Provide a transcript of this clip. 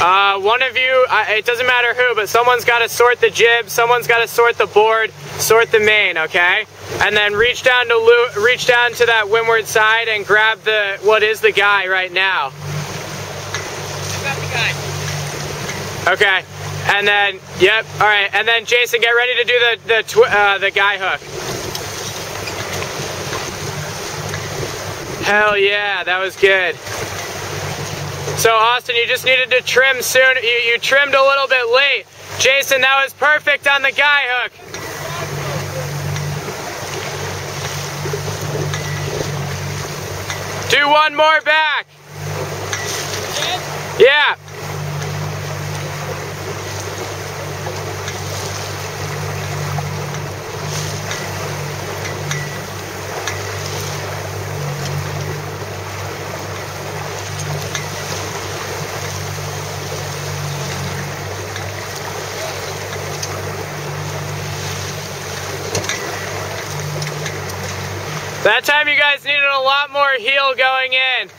One of you, it doesn't matter who, but someone's got to sort the jib, someone's got to sort the board, sort the main, okay? And then reach down to that windward side and grab what is the guy right now. I got the guy. Okay. And then, yep, all right. And then Jason, get ready to do the guy hook. Hell yeah, that was good. So Austin, you just needed to trim soon. You trimmed a little bit late. Jason, that was perfect on the guy hook. Do one more back. Yeah. That time you guys needed a lot more heel going in.